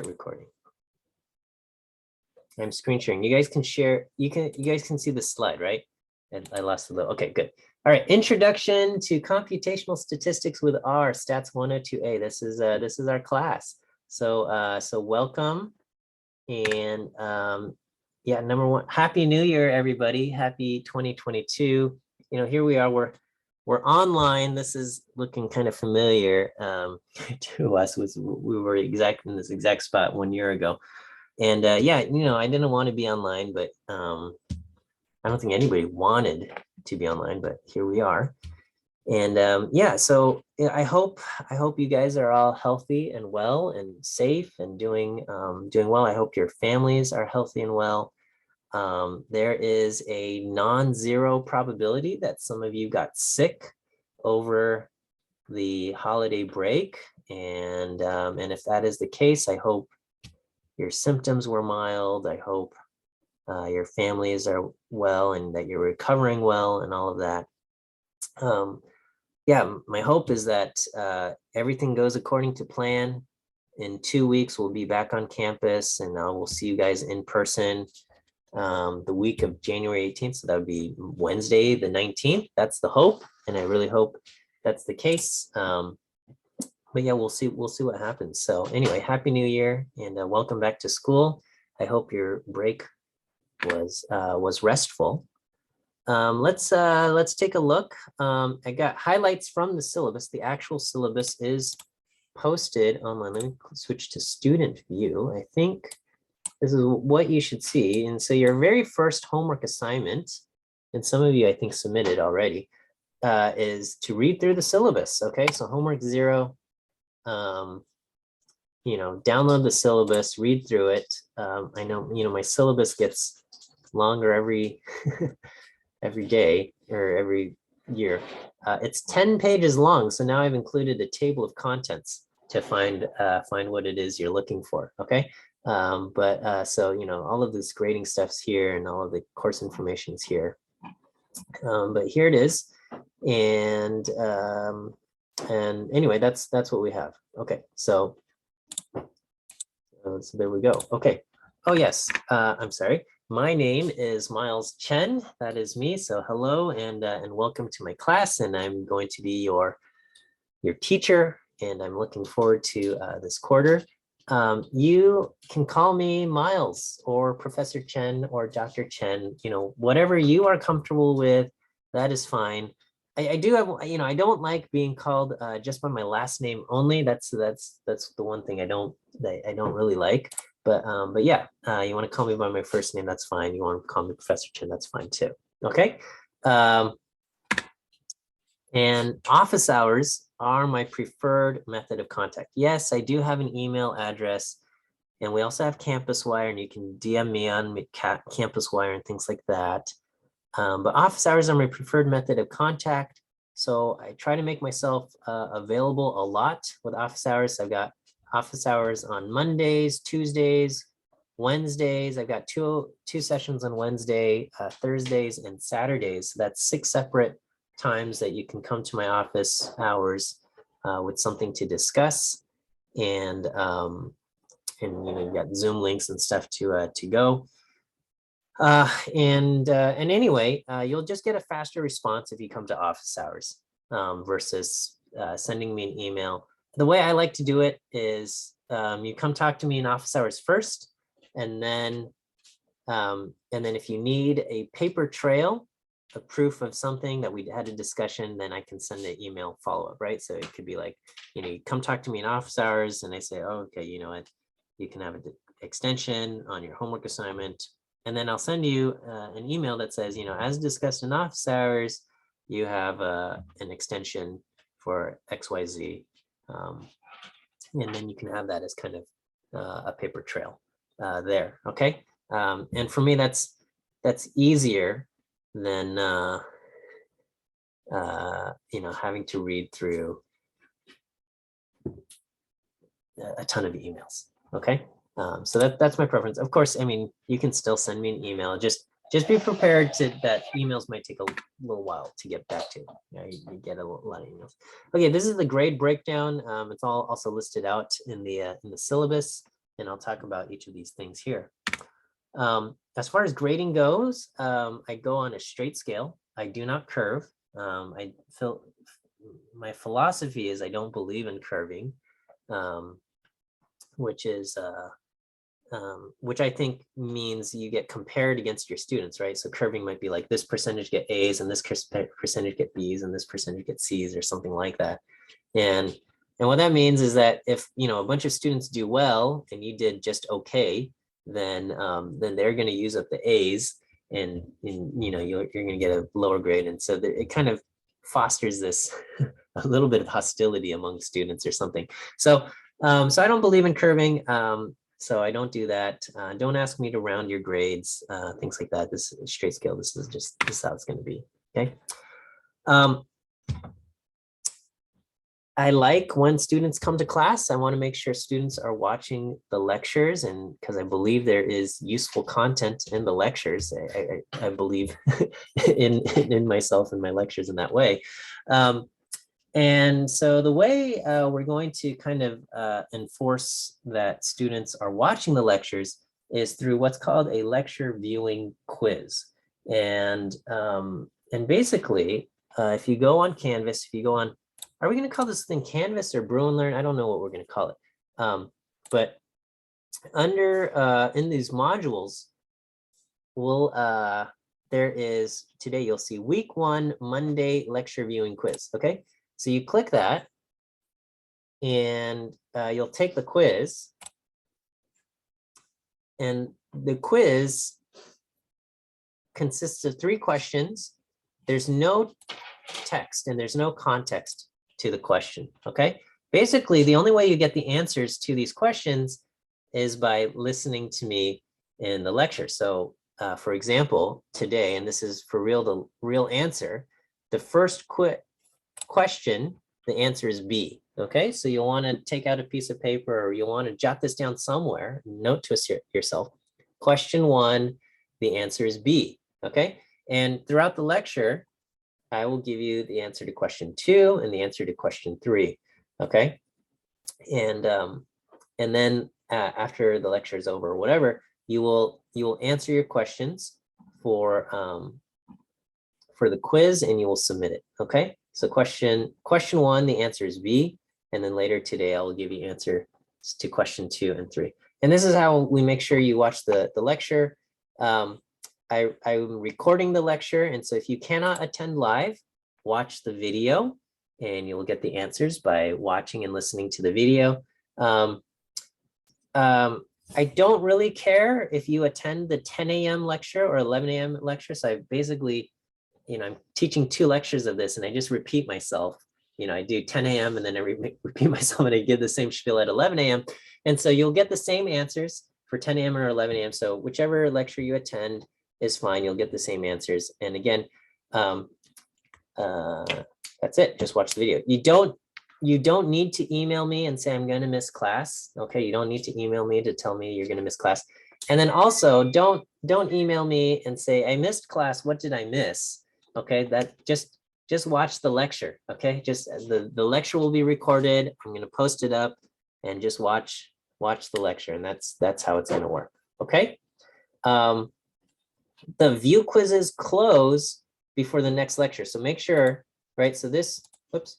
start recording. I'm screen sharing. You guys can share. You guys can see the slide, right? And I lost a little. Okay, good. All right. Introduction to Computational Statistics with R, Stats 102A. This is our class. So welcome. And yeah, number one, Happy New Year, everybody. Happy 2022. You know, here we are. We're online. This is looking kind of familiar to us. We were in this exact spot 1 year ago. And yeah, you know, I didn't want to be online, but I don't think anybody wanted to be online, but here we are. And yeah, so I hope you guys are all healthy and well and safe and doing well. I hope your families are healthy and well. There is a non-zero probability that some of you got sick over the holiday break, and if that is the case, I hope your symptoms were mild. I hope your families are well and that you're recovering well and all of that. Yeah, my hope is that everything goes according to plan. In 2 weeks, we'll be back on campus, and we'll see you guys in person the week of January 18th. So that would be Wednesday, the 19th. That's the hope, and I really hope that's the case. But yeah, we'll see what happens. So anyway, Happy New Year and welcome back to school. I hope your break was restful. Let's take a look. I got highlights from the syllabus. The actual syllabus is posted online. Let me switch to student view. I think this is what you should see. And so your very first homework assignment, and some of you I think submitted already, is to read through the syllabus. Okay, so homework 0. You know, download the syllabus, read through it. I know, you know, my syllabus gets longer every every day or every year. It's 10 pages long, so now I've included a table of contents to find what it is you're looking for. Okay, so you know, all of this grading stuff's here and all of the course information is here. But here it is, and anyway, that's what we have. Okay, so there we go. Okay. Oh yes, I'm sorry. My name is Miles Chen. That is me. So hello and welcome to my class. And I'm going to be your teacher. And I'm looking forward to this quarter. You can call me Miles or Professor Chen or Dr. Chen. You know, whatever you are comfortable with, that is fine. I do have, you know, I don't like being called just by my last name only. That's the one thing I don't really like. But yeah, you want to call me by my first name, that's fine. You want to call me Professor Chen, that's fine too. Okay. And office hours are my preferred method of contact. Yes, I do have an email address, and we also have Campus Wire, and you can DM me on Campus Wire and things like that. But office hours are my preferred method of contact. So I try to make myself available a lot with office hours. I've got office hours on Mondays, Tuesdays, Wednesdays. I've got two sessions on Wednesday, Thursdays, and Saturdays. So that's 6 separate times that you can come to my office hours with something to discuss. And you know, you got Zoom links and stuff to go. And anyway, you'll just get a faster response if you come to office hours versus sending me an email. The way I like to do it is you come talk to me in office hours first, and then if you need a paper trail, a proof of something that we had a discussion, then I can send an email follow-up, right? So it could be like, you know, you come talk to me in office hours, and I say, oh, okay, you know what, you can have an extension on your homework assignment. And then I'll send you an email that says, you know, as discussed in office hours, you have an extension for XYZ. And then you can have that as kind of a paper trail there. Okay. And for me, that's easier than, you know, having to read through a ton of emails. Okay. So that's my preference. Of course, I mean, you can still send me an email. Just be prepared that emails might take a little while to get back to. You get a lot of emails. Okay, this is the grade breakdown. It's all also listed out in the syllabus. and I'll talk about each of these things here. As far as grading goes, I go on a straight scale. I do not curve. I feel my philosophy is I don't believe in curving, which I think means you get compared against your students, right? So curving might be like this percentage get A's and this percentage get B's and this percentage get C's or something like that. And what that means is that if, you know, a bunch of students do well and you did just okay, then they're going to use up the A's and you know, you're going to get a lower grade. And so it kind of fosters this a little bit of hostility among students or something. So I don't believe in curving. So I don't do that. Don't ask me to round your grades, things like that. This is straight scale. This is how it's going to be. Okay. I like when students come to class. I want to make sure students are watching the lectures, and because I believe there is useful content in the lectures. I believe in myself and my lectures in that way. And so the way we're going to kind of enforce that students are watching the lectures is through what's called a lecture viewing quiz. And basically, if you go on Canvas, if you go on, are we going to call this thing Canvas or Brew and Learn? I don't know what we're going to call it. But under in these modules, there is today you'll see week 1 Monday lecture viewing quiz. Okay. So you click that and you'll take the quiz, and the quiz consists of 3 questions. There's no text and there's no context to the question, okay? Basically, the only way you get the answers to these questions is by listening to me in the lecture. So for example, today, and this is for real answer, the first question, the answer is B. Okay, so you'll want to take out a piece of paper, or you'll want to jot this down somewhere, note to yourself. Question 1, the answer is B. Okay, and throughout the lecture, I will give you the answer to question 2 and the answer to question 3. Okay, and then after the lecture is over, or whatever, you will answer your questions for the quiz, and you will submit it. Okay. So question 1, the answer is B, and then later today I will give you answer to question 2 and 3. And this is how we make sure you watch the lecture. I'm recording the lecture, and so if you cannot attend live, watch the video, and you'll get the answers by watching and listening to the video. I don't really care if you attend the 10 a.m. lecture or 11 a.m. lecture. So I basically, you know, I'm teaching 2 lectures of this, and I just repeat myself. You know, I do 10 a.m. and then I repeat myself, and I give the same spiel at 11 a.m. And so you'll get the same answers for 10 a.m. or 11 a.m. So whichever lecture you attend is fine. You'll get the same answers. And again, that's it. Just watch the video. You don't need to email me and say I'm going to miss class. Okay, you don't need to email me to tell me you're going to miss class. And then also don't email me and say I missed class. What did I miss? Okay, that just watch the lecture. Okay, just the lecture will be recorded. I'm going to post it up, and just watch the lecture, and that's how it's going to work. Okay. The view quizzes close before the next lecture, so make sure, right? So this, whoops,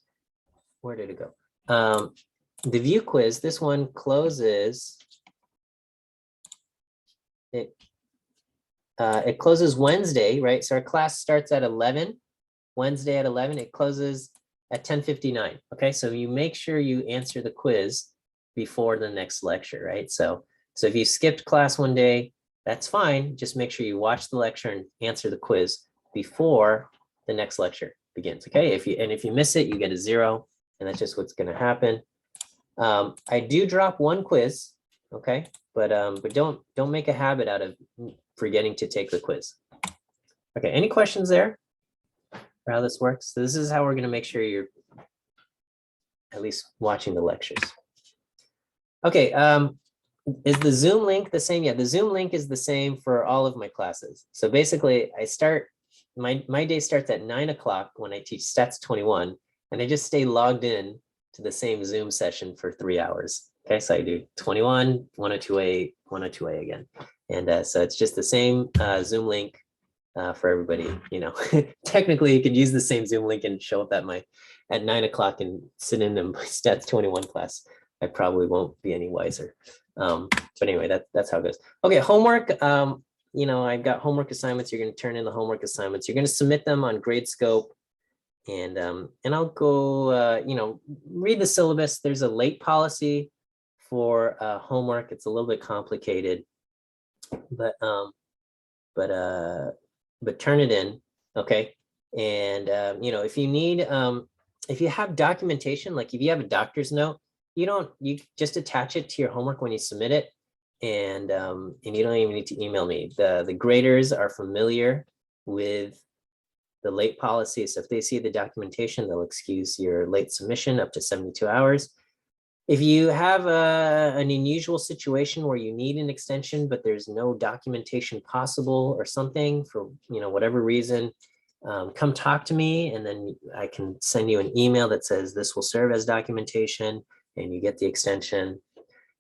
where did it go? The view quiz, this one closes. It closes Wednesday, right? So our class starts at 11. Wednesday at 11, it closes at 10:59. Okay, so you make sure you answer the quiz before the next lecture, right? So if you skipped class one day, that's fine. Just make sure you watch the lecture and answer the quiz before the next lecture begins. Okay, if you miss it, you get a 0, and that's just what's going to happen. I do drop one quiz, okay, but don't make a habit out of forgetting to take the quiz. Okay, any questions there for how this works? So this is how we're going to make sure you're at least watching the lectures. Okay, is the Zoom link the same? Yeah, the Zoom link is the same for all of my classes. So basically, I start, my day starts at 9 o'clock when I teach Stats 21, and I just stay logged in to the same Zoom session for 3 hours. Okay, so I do 21, 102A, 102A again. And so it's just the same Zoom link for everybody. You know, technically you could use the same Zoom link and show up at 9 o'clock and sit in my stats 21 class. I probably won't be any wiser. But anyway, that's how it goes. Okay, homework. You know, I've got homework assignments. You're going to turn in the homework assignments. You're going to submit them on Gradescope. And I'll go, you know, read the syllabus. There's a late policy for homework. It's a little bit complicated, but turn it in, okay? And you know, if you need, if you have documentation, like if you have a doctor's note, you just attach it to your homework when you submit it, and you don't even need to email me. The graders are familiar with the late policy. So if they see the documentation, they'll excuse your late submission up to 72 hours. If you have an unusual situation where you need an extension, but there's no documentation possible or something for, you know, whatever reason, come talk to me, and then I can send you an email that says this will serve as documentation and you get the extension.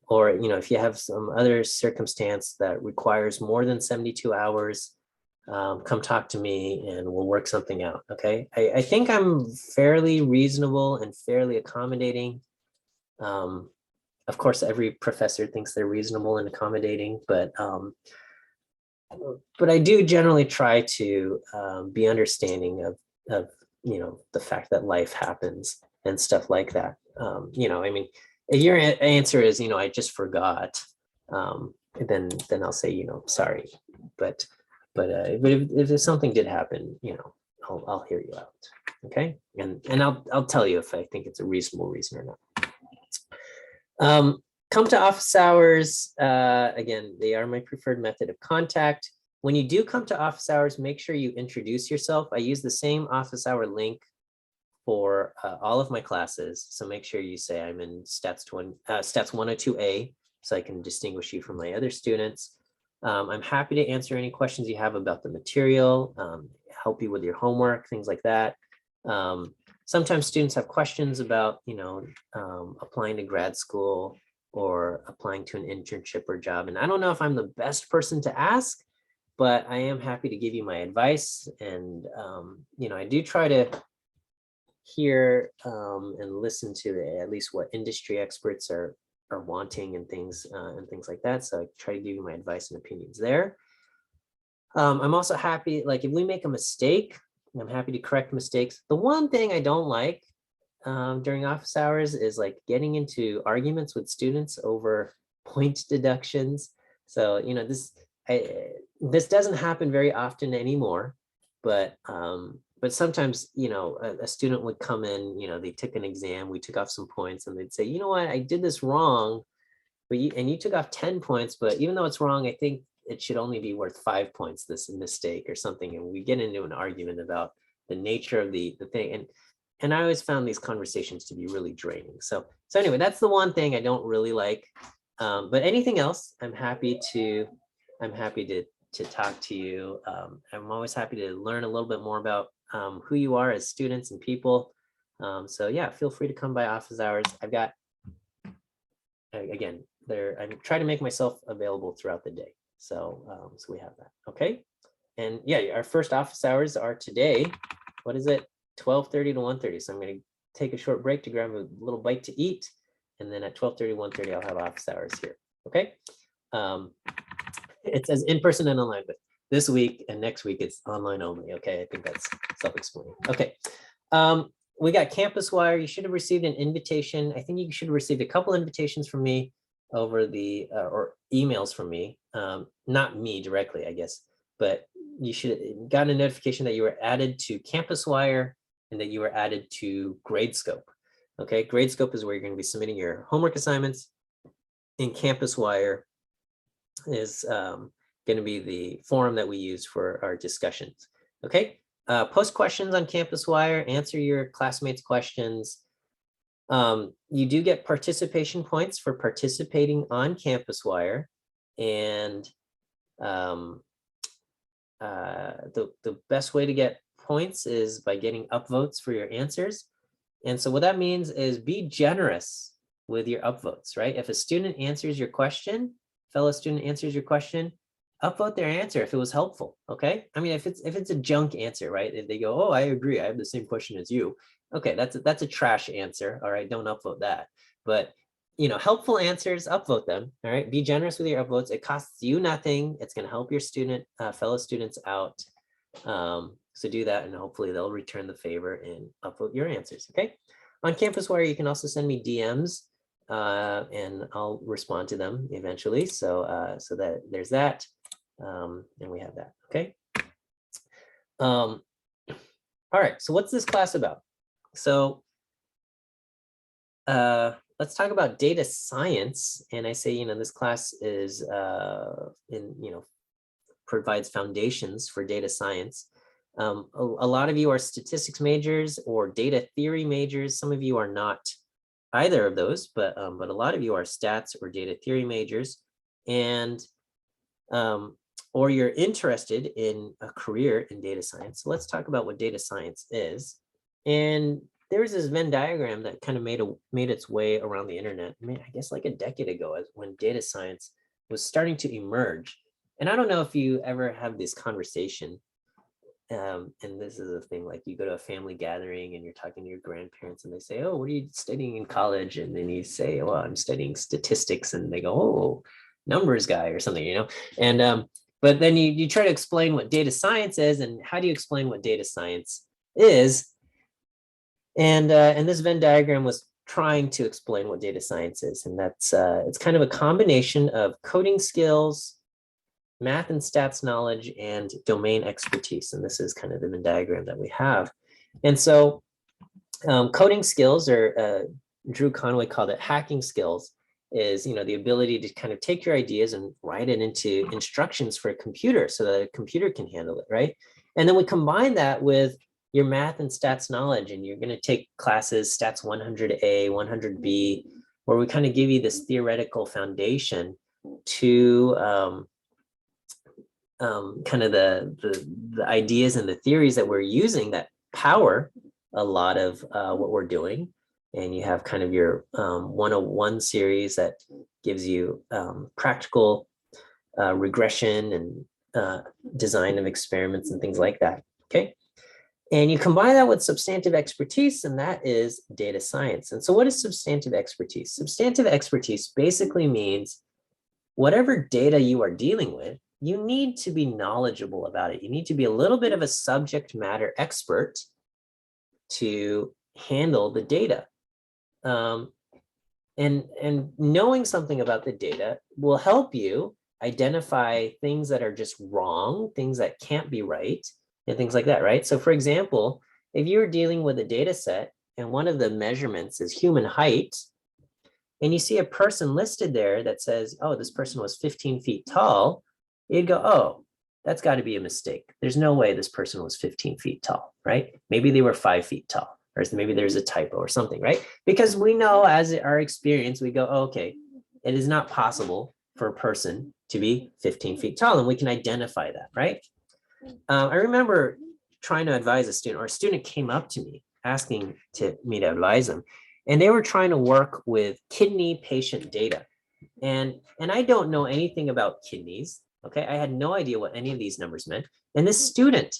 Or, you know, if you have some other circumstance that requires more than 72 hours, come talk to me and we'll work something out. Okay. I think I'm fairly reasonable and fairly accommodating. Of course, every professor thinks they're reasonable and accommodating, but I do generally try to be understanding of, you know, the fact that life happens and stuff like that. You know, I mean, if your answer is, you know, I just forgot, then I'll say, you know, sorry, but if something did happen, you know, I'll hear you out. Okay. And I'll tell you if I think it's a reasonable reason or not. Come to office hours. Again, they are my preferred method of contact. When you do come to office hours, make sure you introduce yourself. I use the same office hour link for all of my classes. So make sure you say I'm in stats 102A, so I can distinguish you from my other students. I'm happy to answer any questions you have about the material, help you with your homework, things like that. Sometimes students have questions about, you know, applying to grad school or applying to an internship or job. And I don't know if I'm the best person to ask, but I am happy to give you my advice. And, you know, I do try to hear and listen to at least what industry experts are wanting and things like that. So I try to give you my advice and opinions there. I'm also happy, like if we make a mistake, I'm happy to correct mistakes. The one thing I don't like during office hours is like getting into arguments with students over point deductions. So, you know, this doesn't happen very often anymore, but sometimes, you know, a student would come in, you know, they took an exam, we took off some points, and they'd say, you know what, I did this wrong, but you took off 10 points, but even though it's wrong, I think it should only be worth 5 points, this mistake or something. And we get into an argument about the nature of the thing. And I always found these conversations to be really draining. So anyway, that's the one thing I don't really like. But anything else, I'm happy to talk to you. I'm always happy to learn a little bit more about who you are as students and people. So yeah, feel free to come by office hours. I've got, again, I try to make myself available throughout the day. So we have that. Okay. And yeah, our first office hours are today. What is it? 12:30 to 1:30. So I'm going to take a short break to grab a little bite to eat. And then at 12:30, 1:30, I'll have office hours here. Okay. It says in person and online, but this week and next week it's online only. Okay. I think that's self-explaining. Okay. We got Campus Wire. You should have received an invitation. I think you should have received a couple invitations from me over the, or emails from me. Not me directly, I guess, but you should have gotten a notification that you were added to Campus Wire and that you were added to Gradescope. Okay, Gradescope is where you're going to be submitting your homework assignments. In Campus Wire is going to be the forum that we use for our discussions. Okay, post questions on Campus Wire, answer your classmates' questions. You do get participation points for participating on Campus Wire, and the best way to get points is by getting upvotes for your answers. And so what that means is be generous with your upvotes, right? If a student answers your question, fellow student answers your question, upvote their answer if it was helpful, okay? I mean, if it's a junk answer, right? If they go, oh, I agree, I have the same question as you. Okay, that's a trash answer, all right? Don't upvote that. But helpful answers, upvote them, all right? Be generous with your upvotes. It costs you nothing. It's going to help your fellow students out. So do that, and hopefully they'll return the favor and upvote your answers, okay? On Campus Wire, you can also send me DMs, and I'll respond to them eventually. So that there's that, and we have that, okay? All right, so what's this class about? So let's talk about data science. And I say, this class is provides foundations for data science. A lot of you are statistics majors or data theory majors. Some of you are not either of those, but a lot of you are stats or data theory majors, and or you're interested in a career in data science. So let's talk about what data science is. And there was this Venn diagram that kind of made its way around the internet, I guess like a decade ago, when data science was starting to emerge. And I don't know if you ever have this conversation, and this is a thing, like you go to a family gathering and you're talking to your grandparents and they say, oh, what are you studying in college? And then you say, well, I'm studying statistics. And they go, oh, numbers guy or something, And but then you try to explain what data science is, and how do you explain what data science is? And this Venn diagram was trying to explain what data science is. And that's it's kind of a combination of coding skills, math and stats knowledge, and domain expertise. And this is kind of the Venn diagram that we have. And so coding skills, or Drew Conway called it hacking skills, is the ability to kind of take your ideas and write it into instructions for a computer so that a computer can handle it, right? And then we combine that with your math and stats knowledge, and you're going to take classes stats 100A, 100B, where we kind of give you this theoretical foundation to kind of the ideas and the theories that we're using that power a lot of what we're doing. And you have kind of your 101 series that gives you practical regression and design of experiments and things like that, okay? And you combine that with substantive expertise, and that is data science. And so what is substantive expertise? Substantive expertise basically means whatever data you are dealing with, you need to be knowledgeable about it. You need to be a little bit of a subject matter expert to handle the data. And knowing something about the data will help you identify things that are just wrong, things that can't be right, and things like that, right? So for example, if you're dealing with a data set and one of the measurements is human height, and you see a person listed there that says, oh, this person was 15 feet tall, you'd go, oh, that's got to be a mistake. There's no way this person was 15 feet tall, right? Maybe they were 5 feet tall, or maybe there's a typo or something, right? Because we know, as our experience, we go, oh, okay, it is not possible for a person to be 15 feet tall, and we can identify that, right? I remember trying to advise a student, or a student came up to me asking me to advise them, and they were trying to work with kidney patient data. And I don't know anything about kidneys, okay? I had no idea what any of these numbers meant. And this student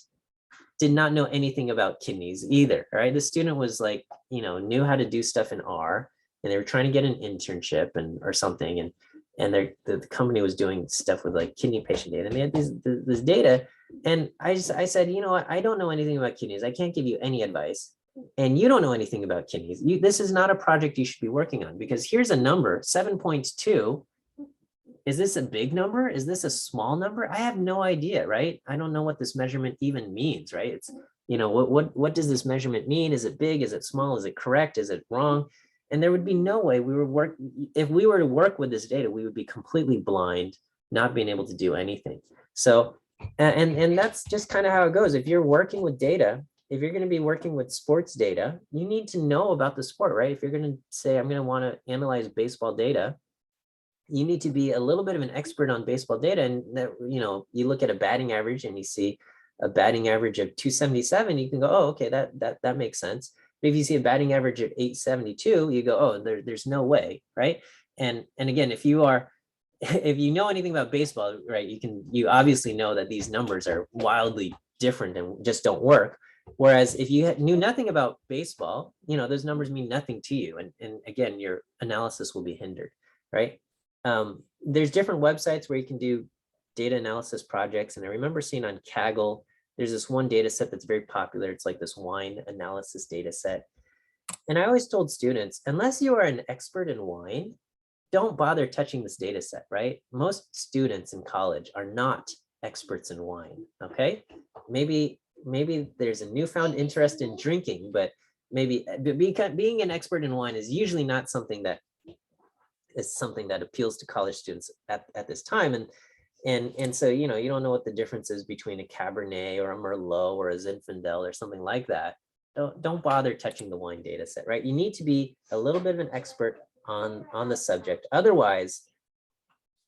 did not know anything about kidneys either, right? The student was like, knew how to do stuff in R, and they were trying to get an internship or something. And the company was doing stuff with like kidney patient data. And they had this data. And I said, you know what? I don't know anything about kidneys. I can't give you any advice. And you don't know anything about kidneys. This is not a project you should be working on, because here's a number, 7.2. Is this a big number? Is this a small number? I have no idea, right? I don't know what this measurement even means, right? It's, what does this measurement mean? Is it big? Is it small? Is it correct? Is it wrong? And there would be no way if we were to work with this data, we would be completely blind, not being able to do anything. So, and that's just kind of how it goes. If you're working with data, if you're going to be working with sports data, you need to know about the sport, right? If you're going to say, I'm going to want to analyze baseball data, you need to be a little bit of an expert on baseball data. And that, you look at a batting average and you see a batting average of 277, you can go, oh, okay, that makes sense. But if you see a batting average of 872, you go, oh, there's no way, right? And again, if you are, if you know anything about baseball, right, you obviously know that these numbers are wildly different and just don't work. Whereas if you knew nothing about baseball, you know, those numbers mean nothing to you. And again, your analysis will be hindered, right? There's different websites where you can do data analysis projects. And I remember seeing on Kaggle, there's this one data set that's very popular. It's like this wine analysis data set. And I always told students, unless you are an expert in wine, don't bother touching this data set, right? Most students in college are not experts in wine, okay? Maybe there's a newfound interest in drinking, but maybe being an expert in wine is usually not something that appeals to college students at this time. And so, you know, you don't know what the difference is between a Cabernet or a Merlot or a Zinfandel or something like that. Don't bother touching the wine data set, right? You need to be a little bit of an expert on the subject. Otherwise,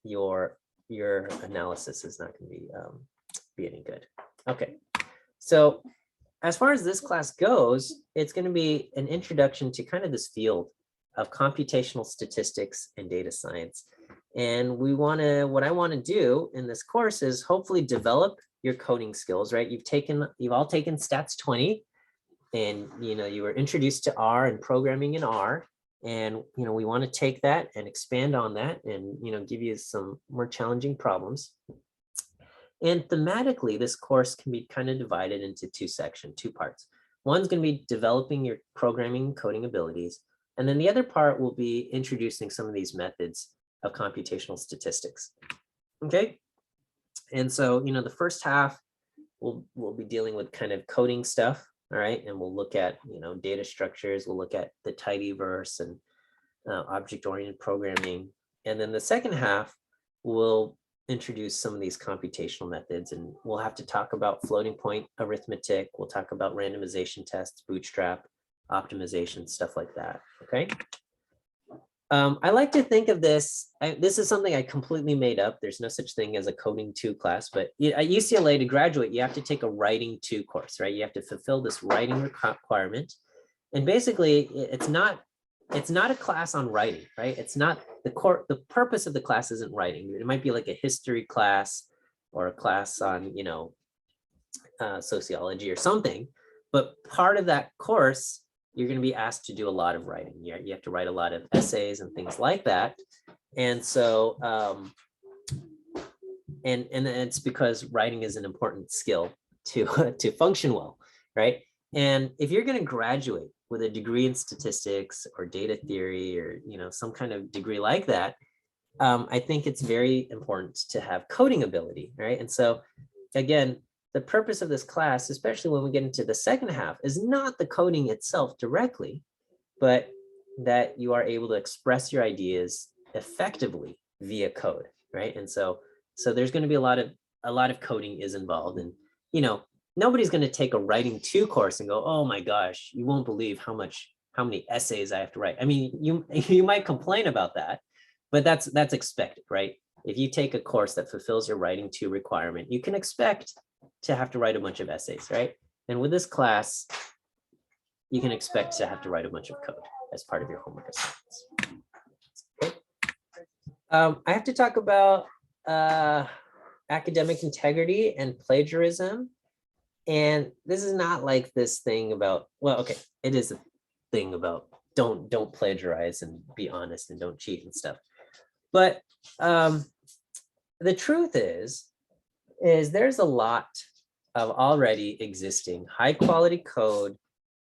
your analysis is not going to be any good. Okay, so as far as this class goes, it's going to be an introduction to kind of this field of computational statistics and data science. And what I want to do in this course is hopefully develop your coding skills, right? You've all taken Stats 20, and you know, you were introduced to R and programming in R. And you know, we want to take that and expand on that and, you know, give you some more challenging problems. And thematically, this course can be kind of divided into two parts. One's going to be developing your programming and coding abilities. And then the other part will be introducing some of these methods of computational statistics. Okay. And so, you know, the first half we'll be dealing with kind of coding stuff. All right. And we'll look at, you know, data structures. We'll look at the tidyverse and object-oriented programming. And then the second half, we'll introduce some of these computational methods, and we'll have to talk about floating point arithmetic. We'll talk about randomization tests, bootstrap, optimization, stuff like that. Okay. I like to think of this. This is something I completely made up. There's no such thing as a coding 2 class, but at UCLA to graduate, you have to take a writing 2 course, right? You have to fulfill this writing requirement. And basically it's not a class on writing, right? It's not the purpose of the class isn't writing. It might be like a history class or a class on, you know, sociology or something, but part of that course, you're going to be asked to do a lot of writing. You have to write a lot of essays and things like that. And so, and it's because writing is an important skill to function well, right? And if you're going to graduate with a degree in statistics or data theory or, you know, some kind of degree like that, I think it's very important to have coding ability, right? And so, again, the purpose of this class, especially when we get into the second half, is not the coding itself directly, but that you are able to express your ideas effectively via code, right? And so there's going to be a lot of coding is involved, and you know, nobody's going to take a writing 2 course and go, oh my gosh, you won't believe how many essays I have to write. I mean, you might complain about that, but that's expected, right? If you take a course that fulfills your writing 2 requirement, you can expect to have to write a bunch of essays, right? And with this class, you can expect to have to write a bunch of code as part of your homework assignments. Okay. I have to talk about academic integrity and plagiarism. And this is not like this thing about, well, okay, it is a thing about don't plagiarize and be honest and don't cheat and stuff. But the truth is there's a lot of already existing high quality code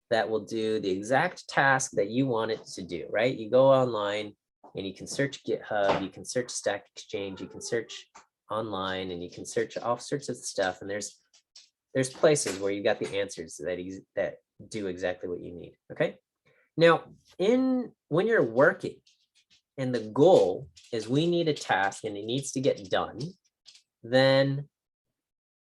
that will do the exact task that you want it to do, right? You go online and you can search GitHub, you can search Stack Exchange, you can search online, and you can search all sorts of stuff. And there's places where you got the answers that do exactly what you need, okay? Now, when you're working and the goal is we need a task and it needs to get done, then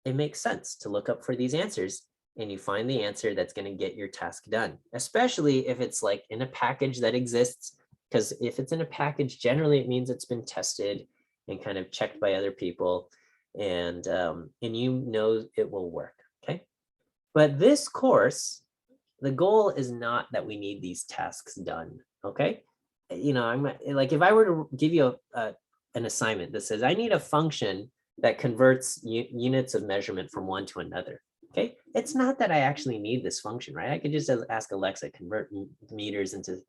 it makes sense to look up for these answers, and you find the answer that's going to get your task done, especially if it's like in a package that exists, because if it's in a package, generally it means it's been tested and kind of checked by other people, and you know it will work, okay? But this course, the goal is not that we need these tasks done, okay? You know, I'm like, if I were to give you an assignment that says, I need a function that converts units of measurement from one to another, okay? It's not that I actually need this function, right? I could just ask Alexa, convert meters into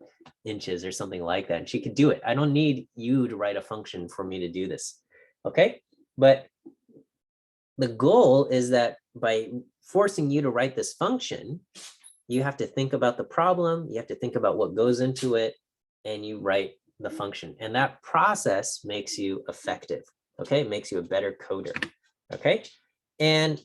inches or something like that, and she could do it. I don't need you to write a function for me to do this, okay? But the goal is that by forcing you to write this function, you have to think about the problem, you have to think about what goes into it, and you write the function. And that process makes you effective, okay? It makes you a better coder, okay? And,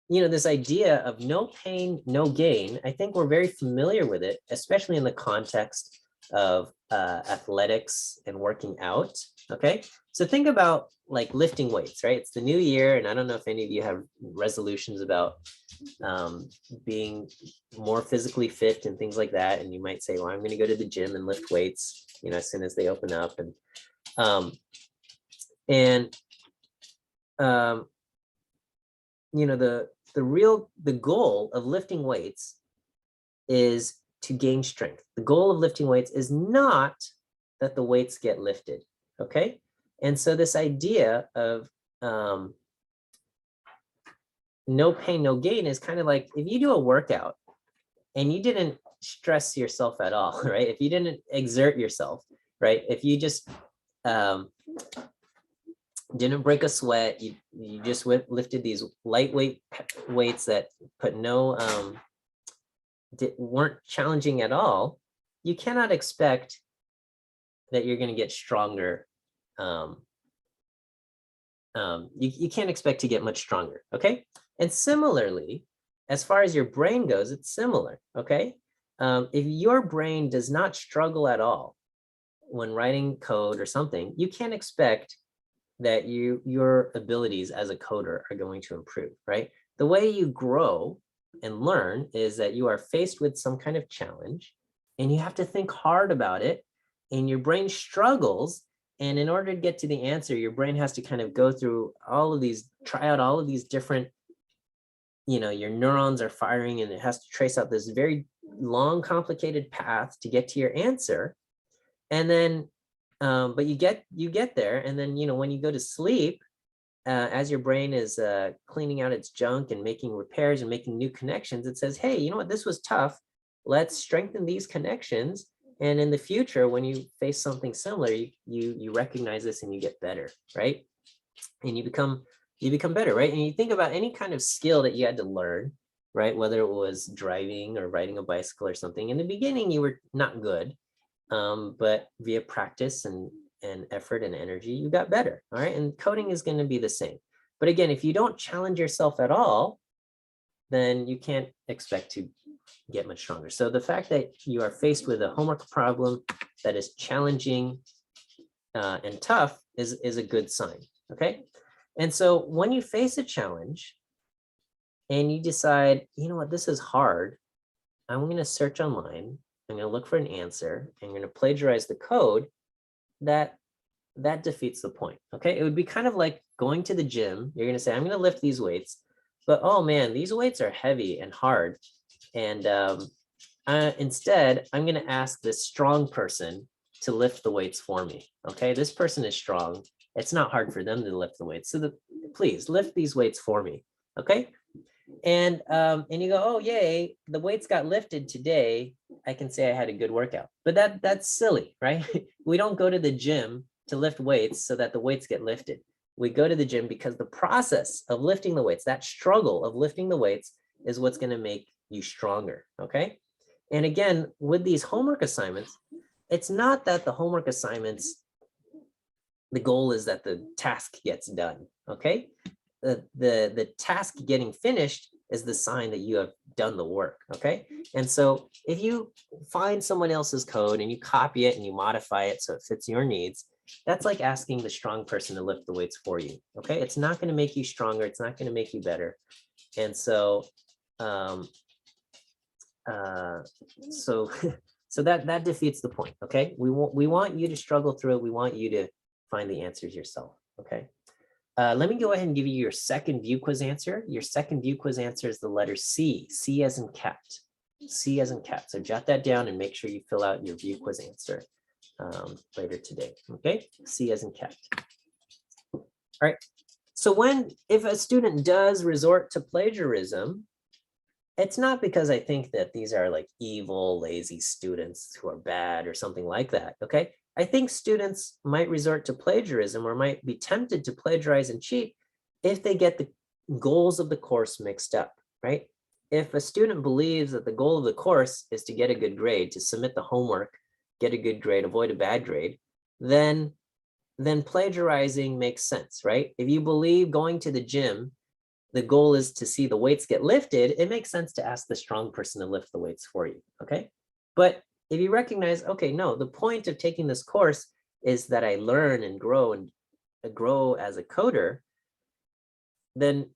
you know, this idea of no pain, no gain, I think we're very familiar with it, especially in the context of athletics and working out, okay? So think about like lifting weights, right? It's the new year, and I don't know if any of you have resolutions about being more physically fit and things like that. And you might say, well, I'm going to go to the gym and lift weights, you know, as soon as they open up. And you know, the goal of lifting weights is to gain strength. The goal of lifting weights is not that the weights get lifted, okay? And so this idea of no pain, no gain is kind of like if you do a workout and you didn't stress yourself at all, right? If you didn't exert yourself, right? If you just didn't break a sweat, you just lifted these lightweight weights that put no, weren't challenging at all, you cannot expect that you're going to get stronger. You can't expect to get much stronger, okay? And similarly, as far as your brain goes, it's similar, okay? If your brain does not struggle at all when writing code or something, you can't expect that your abilities as a coder are going to improve, right? The way you grow and learn is that you are faced with some kind of challenge and you have to think hard about it, and your brain struggles. And in order to get to the answer, your brain has to kind of go through all of these, try out all of these different, you know, your neurons are firing and it has to trace out this very long, complicated path to get to your answer. And then, but you get there. And then, you know, when you go to sleep, as your brain is cleaning out its junk and making repairs and making new connections, it says, hey, you know what, this was tough. Let's strengthen these connections. And in the future, when you face something similar, you recognize this and you get better, right? And you become better, right? And you think about any kind of skill that you had to learn, right? Whether it was driving or riding a bicycle or something. In the beginning, you were not good, but via practice and effort and energy, you got better, all right? And coding is going to be the same. But again, if you don't challenge yourself at all, then you can't expect to get much stronger. So the fact that you are faced with a homework problem that is challenging and tough is a good sign, okay? And so when you face a challenge and you decide, you know what, this is hard, I'm going to search online, I'm going to look for an answer, I'm going to plagiarize the code, that defeats the point, okay? It would be kind of like going to the gym. You're going to say, I'm going to lift these weights, but oh man, these weights are heavy and hard. And instead, I'm going to ask this strong person to lift the weights for me. Okay, this person is strong. It's not hard for them to lift the weights. So please lift these weights for me. Okay. And you go, oh, yay, the weights got lifted today. I can say I had a good workout. But that's silly, right? We don't go to the gym to lift weights so that the weights get lifted. We go to the gym because the process of lifting the weights, that struggle of lifting the weights, is what's going to make you stronger, okay? And again, with these homework assignments, it's not that the homework assignments, the goal is that the task gets done, okay? The task getting finished is the sign that you have done the work, okay? And so if you find someone else's code and you copy it and you modify it so it fits your needs, that's like asking the strong person to lift the weights for you, okay? It's not going to make you stronger. It's not going to make you better. And so so that defeats the point, okay? We want you to struggle through it. We want you to find the answers yourself, okay? Let me go ahead and give you your second view quiz answer. Your second view quiz answer is the letter C, C as in cat, C as in cat. So jot that down and make sure you fill out your view quiz answer later today. Okay, C as in cat. All right. So if a student does resort to plagiarism, it's not because I think that these are like evil, lazy students who are bad or something like that. Okay, I think students might resort to plagiarism or might be tempted to plagiarize and cheat if they get the goals of the course mixed up, right? If a student believes that the goal of the course is to get a good grade, to submit the homework, get a good grade, avoid a bad grade, then plagiarizing makes sense, right? If you believe going to the gym, the goal is to see the weights get lifted, it makes sense to ask the strong person to lift the weights for you, okay? But if you recognize, okay, no, the point of taking this course is that I learn and grow as a coder, then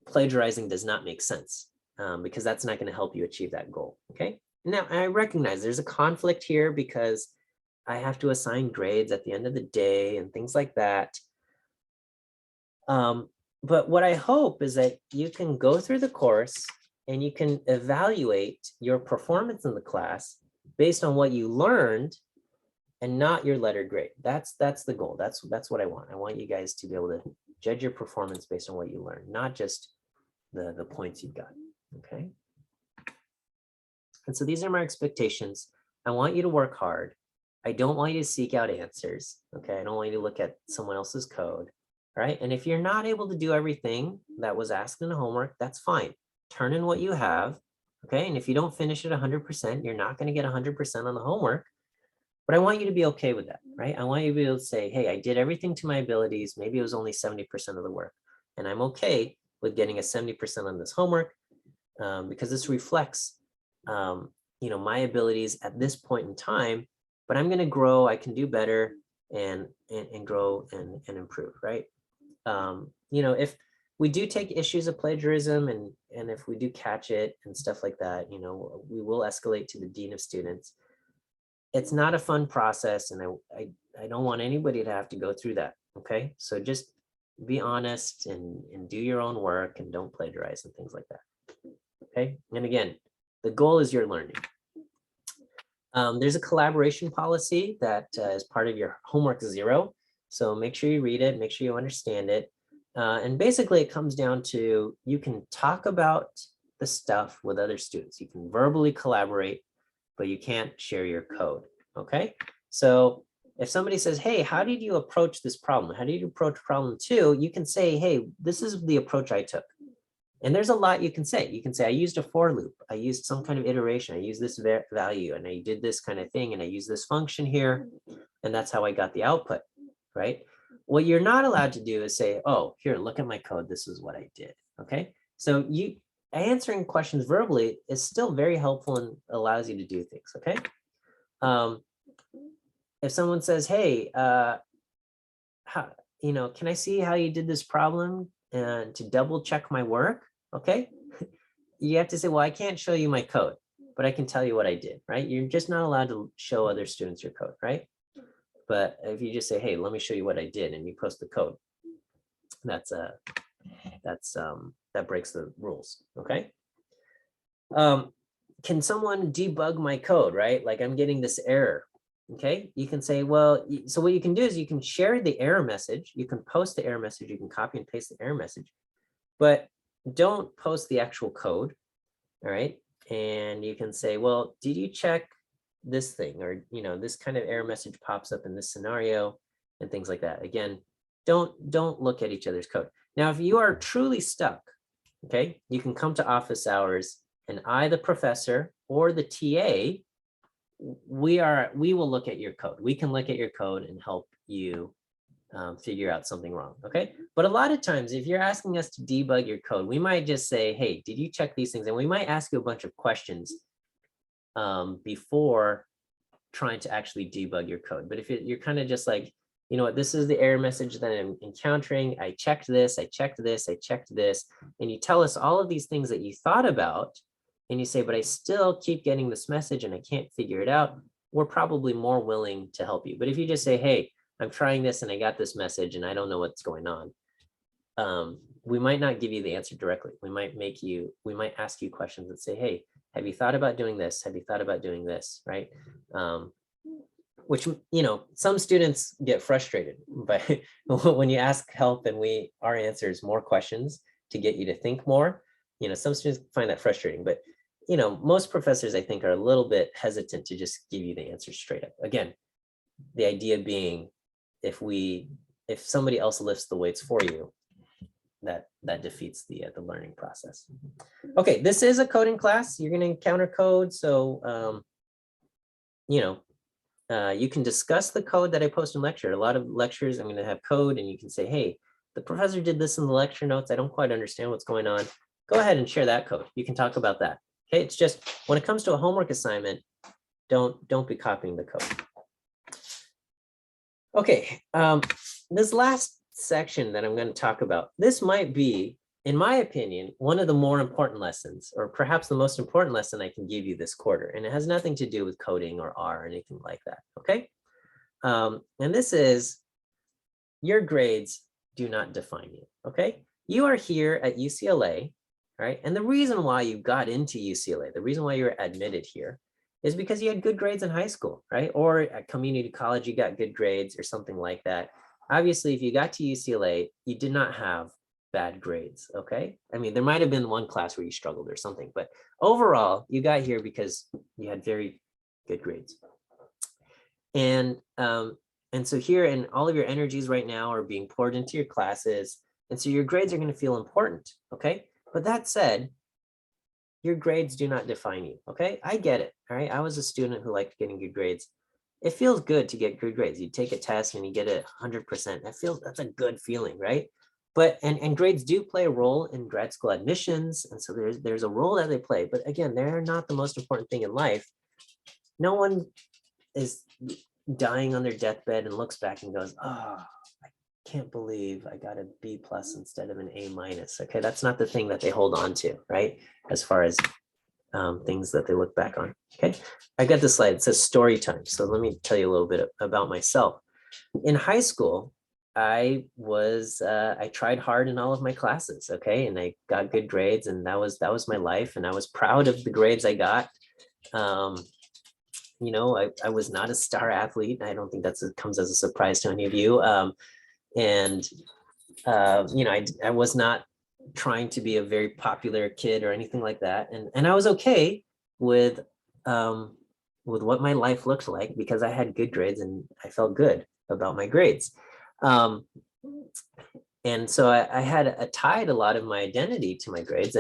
plagiarizing does not make sense because that's not going to help you achieve that goal, okay? Now, I recognize there's a conflict here because I have to assign grades at the end of the day and things like that. But what I hope is that you can go through the course and you can evaluate your performance in the class based on what you learned and not your letter grade. That's the goal. That's what I want. I want you guys to be able to judge your performance based on what you learned, not just the points you've got, okay? And so these are my expectations. I want you to work hard. I don't want you to seek out answers, okay? I don't want you to look at someone else's code, right? And if you're not able to do everything that was asked in the homework, that's fine. Turn in what you have, okay? And if you don't finish it 100%, you're not going to get 100% on the homework. But I want you to be okay with that, right? I want you to be able to say, hey, I did everything to my abilities. Maybe it was only 70% of the work. And I'm okay with getting a 70% on this homework because this reflects, my abilities at this point in time. But I'm going to grow. I can do better and grow and improve, right? If we do take issues of plagiarism and if we do catch it and stuff like that, we will escalate to the dean of students. It's not a fun process, and I don't want anybody to have to go through that, okay? So just be honest and do your own work and don't plagiarize and things like that, okay? And again, the goal is your learning. There's a collaboration policy that is part of your homework 0. So make sure you read it, make sure you understand it. And basically it comes down to, you can talk about the stuff with other students. You can verbally collaborate, but you can't share your code, okay? So if somebody says, hey, how did you approach this problem? How did you approach problem 2? You can say, hey, this is the approach I took. And there's a lot you can say. You can say, I used a for loop. I used some kind of iteration. I used this value and I did this kind of thing. And I used this function here. And that's how I got the output, right? What you're not allowed to do is say, oh, here, look at my code. This is what I did, okay? So answering questions verbally is still very helpful and allows you to do things, okay? If someone says, hey, can I see how you did this problem and to double check my work, okay? You have to say, well, I can't show you my code, but I can tell you what I did, right? You're just not allowed to show other students your code, right? But if you just say, hey, let me show you what I did, and you post the code, that breaks the rules, okay? Can someone debug my code, right? Like I'm getting this error, okay? You can say, well, so what you can do is you can share the error message, you can post the error message, you can copy and paste the error message, but don't post the actual code, all right? And you can say, well, did you check this thing? Or, this kind of error message pops up in this scenario and things like that. Again, don't look at each other's code. Now, if you are truly stuck, okay, you can come to office hours and I, the professor or the TA, we will look at your code. We can look at your code and help you figure out something wrong, okay? But a lot of times, if you're asking us to debug your code, we might just say, hey, did you check these things? And we might ask you a bunch of questions before trying to actually debug your code. But if you're kind of just like, you know what, this is the error message that I'm encountering. I checked this, I checked this, I checked this. And you tell us all of these things that you thought about, and you say, but I still keep getting this message and I can't figure it out. We're probably more willing to help you. But if you just say, hey, I'm trying this and I got this message and I don't know what's going on, we might not give you the answer directly. We might ask you questions that say, hey, have you thought about doing this? Have you thought about doing this, right? Which, some students get frustrated by when you ask help and our answer is more questions to get you to think more. Some students find that frustrating, but most professors, I think, are a little bit hesitant to just give you the answer straight up. Again, the idea being, if somebody else lifts the weights for you, that defeats the learning process. Okay, this is a coding class. You're going to encounter code, so you can discuss the code that I post in lecture. A lot of lectures, I'm going to have code, and you can say, hey, the professor did this in the lecture notes. I don't quite understand what's going on. Go ahead and share that code. You can talk about that. Okay, it's just when it comes to a homework assignment, don't be copying the code. Okay, this last section that I'm going to talk about, this might be, in my opinion, one of the more important lessons, or perhaps the most important lesson I can give you this quarter. And it has nothing to do with coding or R or anything like that. Okay. And this is, your grades do not define you. Okay. You are here at UCLA, right? And the reason why you got into UCLA, the reason why you're admitted here, is because you had good grades in high school, right? Or at community college, you got good grades or something like that. Obviously, if you got to UCLA, you did not have bad grades, okay? I mean, there might have been one class where you struggled or something, but overall, you got here because you had very good grades. And so here, and all of your energies right now are being poured into your classes, and so your grades are going to feel important, okay? But that said, your grades do not define you, okay? I get it, all right? I was a student who liked getting good grades. It feels good to get good grades. You take a test and you get a 100%. That's a good feeling, right? But and grades do play a role in grad school admissions, and so there's a role that they play. But again, they're not the most important thing in life. No one is dying on their deathbed and looks back and goes, "Oh, I can't believe I got a B+ instead of an A-." Okay, that's not the thing that they hold on to, right? As far as things that they look back on. Okay, I got this slide. It says story time. So let me tell you a little bit about myself. In high school, I tried hard in all of my classes. Okay, and I got good grades, and that was my life, and I was proud of the grades I got. I was not a star athlete. I don't think that comes as a surprise to any of you. I was not trying to be a very popular kid or anything like that. And I was okay with what my life looked like because I had good grades and I felt good about my grades. And so I had tied a lot of my identity to my grades.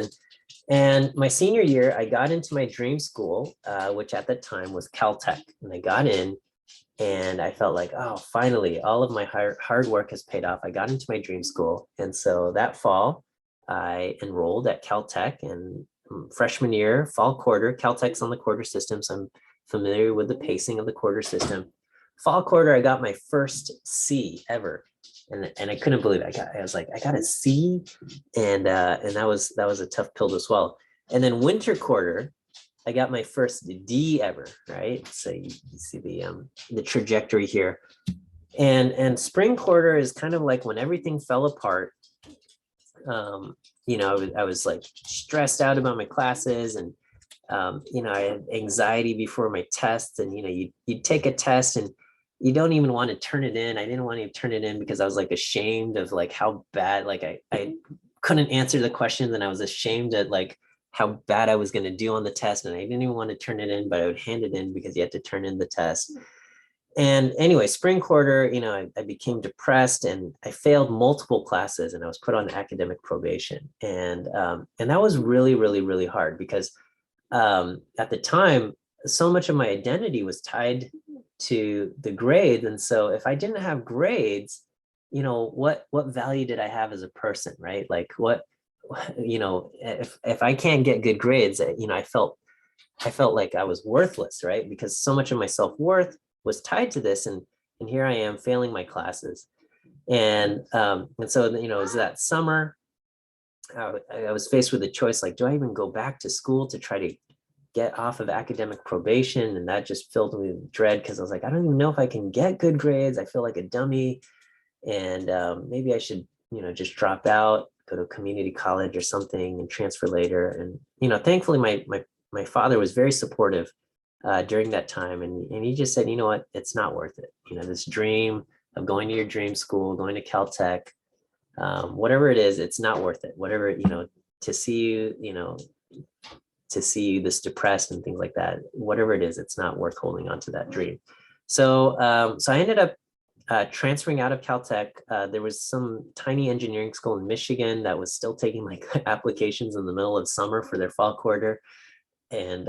And my senior year, I got into my dream school, which at the time was Caltech. And I got in and I felt like, oh, finally, all of my hard work has paid off. I got into my dream school. And so that fall, I enrolled at Caltech, and freshman year, fall quarter. Caltech's on the quarter system, so I'm familiar with the pacing of the quarter system. Fall quarter, I got my first C ever, and I couldn't believe it. I got a C, and that was a tough pill to swallow. And then winter quarter, I got my first D ever, right? So you see the trajectory here, and spring quarter is kind of like when everything fell apart. I was like stressed out about my classes, and I had anxiety before my tests, and you take a test and you don't even want to turn it in. I didn't want to turn it in because I was like ashamed of like how bad, like I couldn't answer the questions, and I was ashamed at like how bad I was going to do on the test, and I didn't even want to turn it in, but I would hand it in because you had to turn in the test. And anyway, spring quarter, I became depressed and I failed multiple classes, and I was put on academic probation. And that was really, really, really hard because at the time, so much of my identity was tied to the grades. And so if I didn't have grades, what value did I have as a person, right? Like if I can't get good grades, I felt like I was worthless, right? Because so much of my self-worth was tied to this, and here I am failing my classes. And so it was that summer, I was faced with a choice, like, do I even go back to school to try to get off of academic probation? And that just filled me with dread, because I was like, I don't even know if I can get good grades. I feel like a dummy, and maybe I should just drop out. go to community college or something and transfer later. And, you know, thankfully my father was very supportive during that time. And he just said, you know what, it's not worth it. You know, this dream of going to your dream school, going to Caltech, whatever it is, it's not worth it. Whatever, you know, to see you, you know, to see you this depressed and things like that, whatever it is, it's not worth holding on to that dream. So, so I ended up transferring out of Caltech. There was some tiny engineering school in Michigan that was still taking like applications in the middle of summer for their fall quarter. And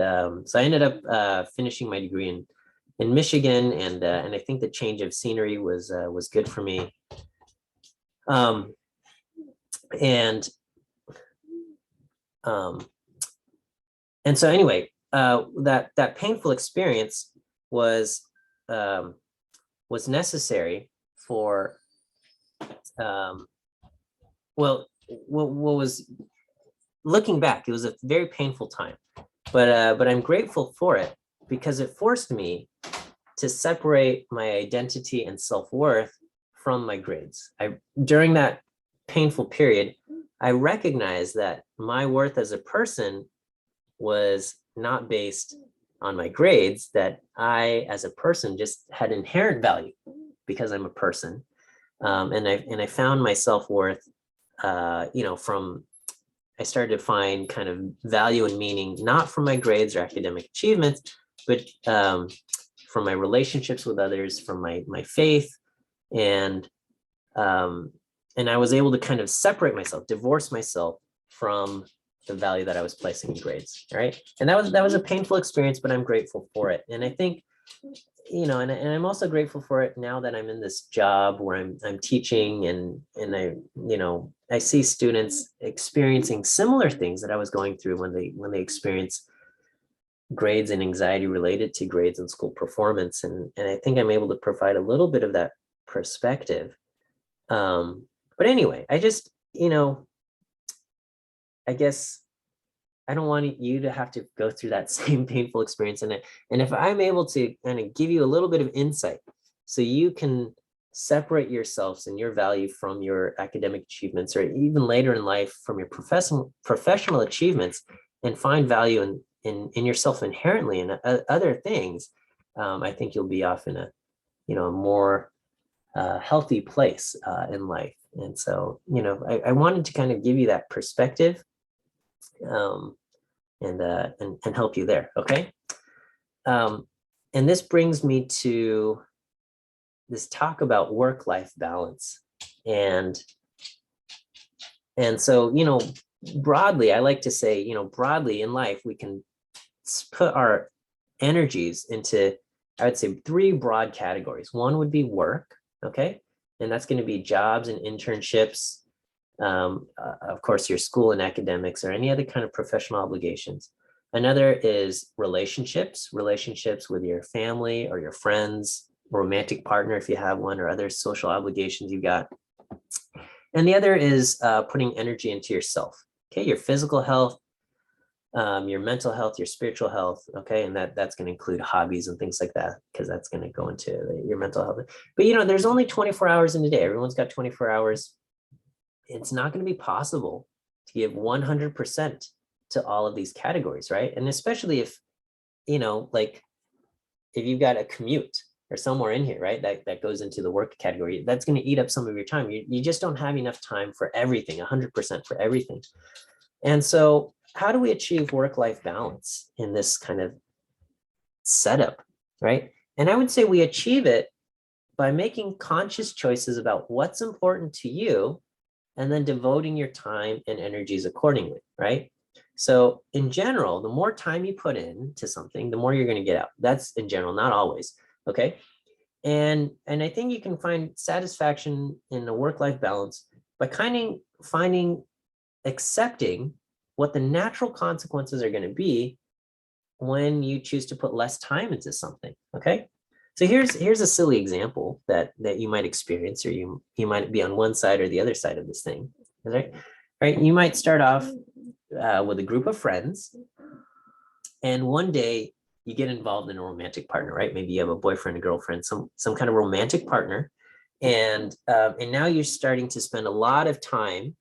so I ended up finishing my degree in Michigan, and I think the change of scenery was good for me. And so anyway, that painful experience was necessary for well, what was, looking back, it was a very painful time, but I'm grateful for it because it forced me to separate my identity and self-worth from my grades. During that painful period, I recognized that my worth as a person was not based on my grades, that I, as a person, just had inherent value because I'm a person. And I found my self-worth, you know, I started to find kind of value and meaning, not from my grades or academic achievements, but from my relationships with others, from my faith. And I was able to kind of separate myself, divorce myself from the value that I was placing in grades, right? And that was a painful experience, but I'm grateful for it. And I think, you know, and I'm also grateful for it now that I'm in this job where I'm teaching, and I, you know, I see students experiencing similar things that I was going through when they experience grades and anxiety related to grades and school performance. And I think I'm able to provide a little bit of that perspective. But anyway, I just, you know, I guess I don't want you to have to go through that same painful experience. And if I'm able to kind of give you a little bit of insight so you can separate yourselves and your value from your academic achievements, or even later in life from your professional achievements, and find value in yourself inherently and other things, I think you'll be off in a, you know, a more healthy place in life. And so, you know, I wanted to kind of give you that perspective and help you there. Okay. And this brings me to this talk about work-life balance. And so, you know, broadly, I like to say, you know, broadly in life, we can put our energies into, I would say, 3 broad categories. One would be work. Okay. And that's going to be jobs and internships, of course, your school and academics, or any other kind of professional obligations. Another is relationships with your family or your friends, romantic partner if you have one, or other social obligations you got. And the other is putting energy into yourself. Okay, your physical health, your mental health, your spiritual health. Okay, and that's going to include hobbies and things like that, because that's going to go into your mental health. But you know, there's only 24 hours in a day. Everyone's got 24 hours. It's not going to be possible to give 100% to all of these categories, right? And especially if, you know, like if you've got a commute or somewhere in here, right, that goes into the work category, that's going to eat up some of your time. You just don't have enough time for everything, 100% for everything. And so how do we achieve work-life balance in this kind of setup, right? And I would say we achieve it by making conscious choices about what's important to you, and then devoting your time and energies accordingly, right? So in general, the more time you put into something, the more you're going to get out. That's in general, not always, okay? And I think you can find satisfaction in a work-life balance by kind of accepting what the natural consequences are going to be when you choose to put less time into something, okay? So here's a silly example that you might experience, or you might be on one side or the other side of this thing, right? Right? You might start off with a group of friends, and one day you get involved in a romantic partner, right? Maybe you have a boyfriend, a girlfriend, some kind of romantic partner, and now you're starting to spend a lot of time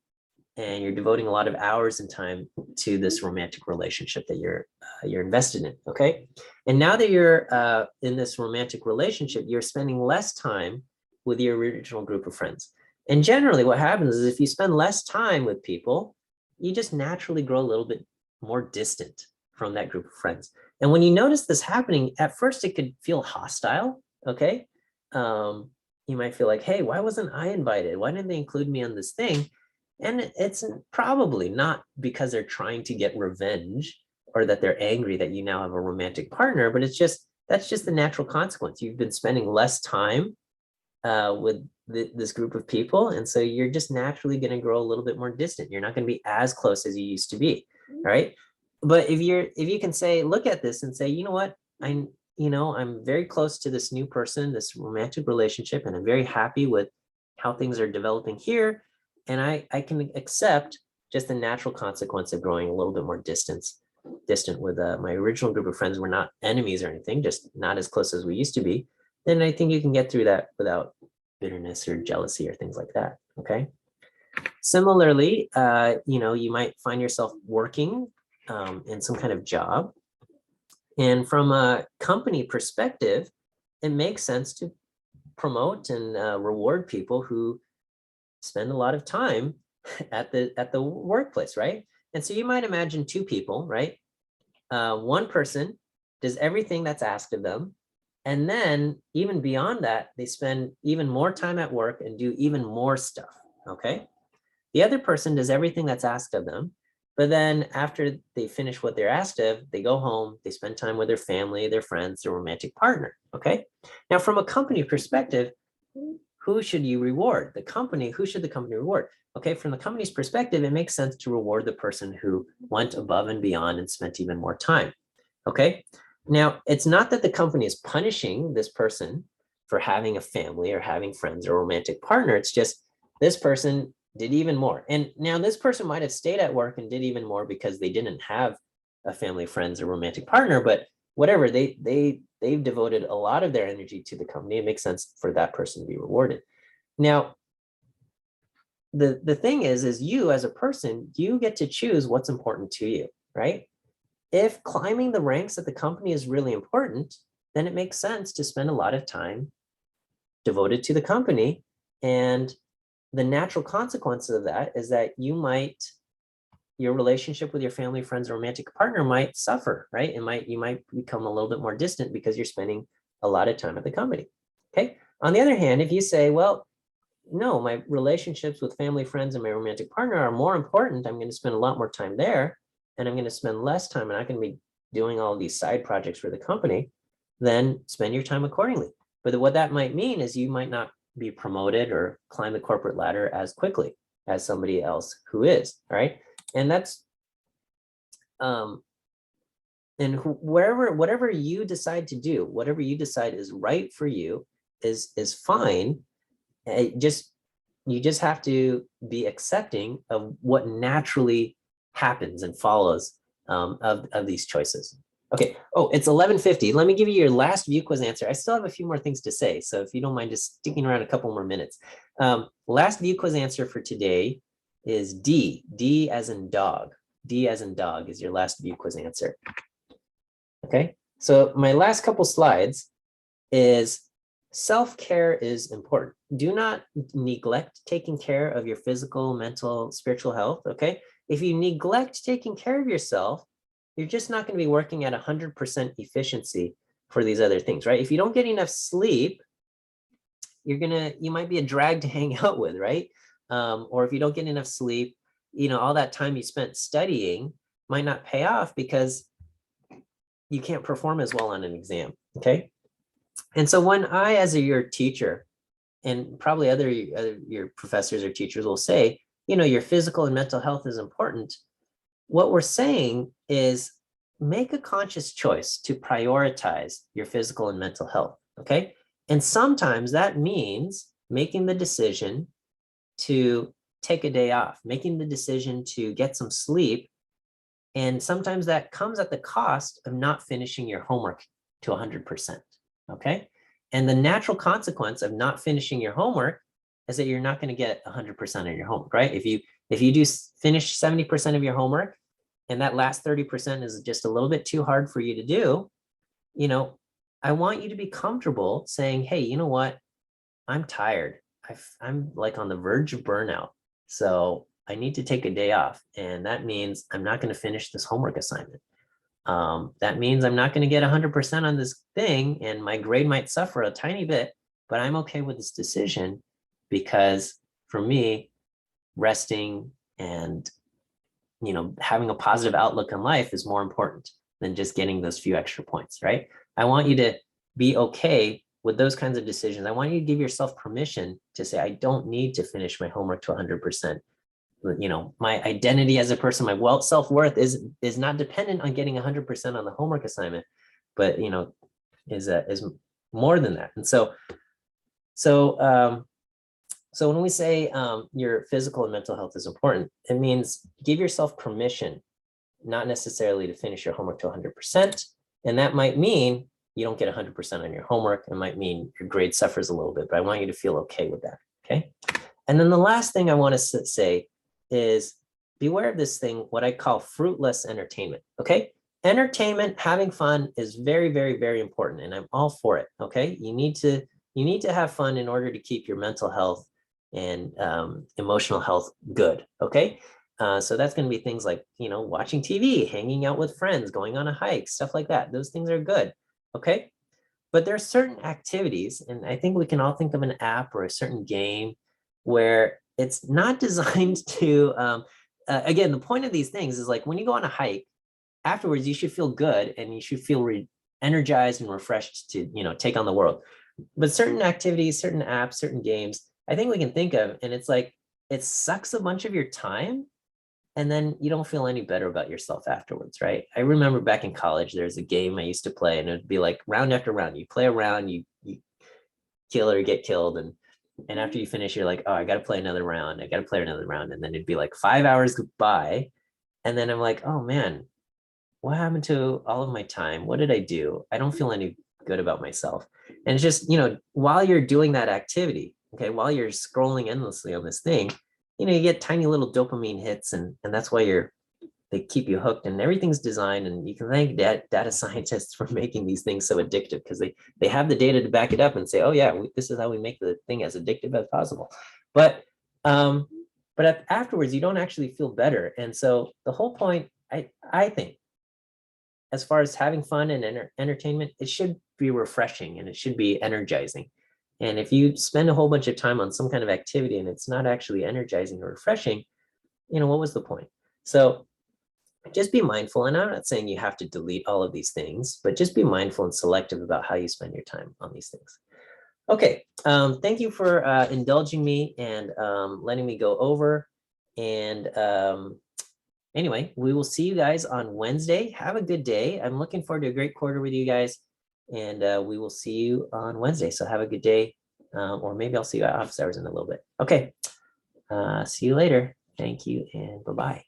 and you're devoting a lot of hours and time to this romantic relationship that you're invested in, okay? And now that you're in this romantic relationship, you're spending less time with your original group of friends. And generally what happens is if you spend less time with people, you just naturally grow a little bit more distant from that group of friends. And when you notice this happening, at first it could feel hostile, okay? You might feel like, hey, why wasn't I invited? Why didn't they include me on this thing? And it's probably not because they're trying to get revenge or that they're angry that you now have a romantic partner, but it's just, that's just the natural consequence. You've been spending less time with this group of people. And so you're just naturally going to grow a little bit more distant. You're not going to be as close as you used to be, right? But if you can say, look at this and say, you know what, I'm very close to this new person, this romantic relationship, and I'm very happy with how things are developing here. And I can accept just the natural consequence of growing a little bit more distant with my original group of friends. We're not enemies or anything, just not as close as we used to be. Then I think you can get through that without bitterness or jealousy or things like that, okay? Similarly, you might find yourself working in some kind of job. And from a company perspective, it makes sense to promote and reward people who spend a lot of time at the workplace, right? And so you might imagine two people, right? One person does everything that's asked of them. And then even beyond that, they spend even more time at work and do even more stuff, okay? The other person does everything that's asked of them. But then after they finish what they're asked of, they go home, they spend time with their family, their friends, their romantic partner, okay? Now, from a company perspective, who should you reward? The company, who should the company reward? Okay, from the company's perspective, it makes sense to reward the person who went above and beyond and spent even more time, okay? Now, it's not that the company is punishing this person for having a family or having friends or a romantic partner. It's just this person did even more. And now this person might have stayed at work and did even more because they didn't have a family, friends, or romantic partner, but whatever, they've devoted a lot of their energy to the company. It makes sense for that person to be rewarded. Now, the thing is you as a person, you get to choose what's important to you, right? If climbing the ranks at the company is really important, then it makes sense to spend a lot of time devoted to the company. And the natural consequence of that is that your relationship with your family, friends, or romantic partner might suffer, right? You might become a little bit more distant because you're spending a lot of time at the company, okay? On the other hand, if you say, well, no, my relationships with family, friends, and my romantic partner are more important, I'm going to spend a lot more time there, and I'm going to spend less time, and I can be doing all these side projects for the company, then spend your time accordingly. But what that might mean is you might not be promoted or climb the corporate ladder as quickly as somebody else who is, right? And that's, and whatever you decide to do, whatever you decide is right for you is fine. You just have to be accepting of what naturally happens and follows of these choices. Okay. Oh, it's 11:50. Let me give you your last view quiz answer. I still have a few more things to say, so if you don't mind just sticking around a couple more minutes. Last view quiz answer for today is D. D as in dog. D as in dog is your last view quiz answer. Okay. So my last couple slides is self-care is important. Do not neglect taking care of your physical, mental, spiritual health, okay? If you neglect taking care of yourself, you're just not going to be working at 100% efficiency for these other things, right? If you don't get enough sleep, you might be a drag to hang out with, right? Or if you don't get enough sleep, all that time you spent studying might not pay off because you can't perform as well on an exam, okay? And so when I, as your teacher, and probably other your professors or teachers will say, your physical and mental health is important. What we're saying is make a conscious choice to prioritize your physical and mental health, okay? And sometimes that means making the decision to take a day off, making the decision to get some sleep. And sometimes that comes at the cost of not finishing your homework to 100%, okay? And the natural consequence of not finishing your homework is that you're not going to get 100% of your homework, right? If If you do finish 70% of your homework and that last 30% is just a little bit too hard for you to do, you know, I want you to be comfortable saying, hey, you know what? I'm tired. I'm like on the verge of burnout. So I need to take a day off. And that means I'm not going to finish this homework assignment. That means I'm not going to get 100% on this thing and my grade might suffer a tiny bit, but I'm okay with this decision because for me, resting and, you know, having a positive outlook in life is more important than just getting those few extra points, right? I want you to be okay with those kinds of decisions. I want you to give yourself permission to say, I don't need to finish my homework to 100%. You know, my identity as a person, my self-worth is not dependent on getting 100% on the homework assignment, but, you know, is more than that. And so when we say your physical and mental health is important, it means give yourself permission, not necessarily to finish your homework to 100%. And that might mean you don't get 100% on your homework. It might mean your grade suffers a little bit, but I want you to feel okay with that, okay? And then the last thing I want to say is beware of this thing, what I call fruitless entertainment, okay? Entertainment, having fun is very, very, very important, and I'm all for it, okay? You need to have fun in order to keep your mental health and emotional health good, okay? So that's going to be things like, you know, watching TV, hanging out with friends, going on a hike, stuff like that. Those things are good, okay? But there are certain activities, and I think we can all think of an app or a certain game where it's not designed to, again, the point of these things is like when you go on a hike, afterwards you should feel good and you should feel energized and refreshed to, you know, take on the world. But certain activities, certain apps, certain games, I think we can think of, and it's like, it sucks a bunch of your time and then you don't feel any better about yourself afterwards, right? I remember back in college, there's a game I used to play and it'd be like round after round, you play a round, you kill or get killed. And after you finish, you're like, oh, I got to play another round. I got to play another round. And then it'd be like 5 hours goodbye. And then I'm like, oh man, what happened to all of my time? What did I do? I don't feel any good about myself. And it's just, you know, while you're doing that activity, okay, while you're scrolling endlessly on this thing, you know, you get tiny little dopamine hits and that's why they keep you hooked and everything's designed. And you can thank data scientists for making these things so addictive because they have the data to back it up and say, oh yeah, this is how we make the thing as addictive as possible. But afterwards, you don't actually feel better. And so the whole point, I think, as far as having fun and entertainment, it should be refreshing and it should be energizing. And if you spend a whole bunch of time on some kind of activity and it's not actually energizing or refreshing, you know, what was the point? So just be mindful. And I'm not saying you have to delete all of these things, but just be mindful and selective about how you spend your time on these things. Okay, thank you for indulging me and letting me go over. And anyway, we will see you guys on Wednesday. Have a good day. I'm looking forward to a great quarter with you guys. And we will see you on Wednesday. So have a good day. Or maybe I'll see you at office hours in a little bit. Okay, see you later. Thank you and bye-bye.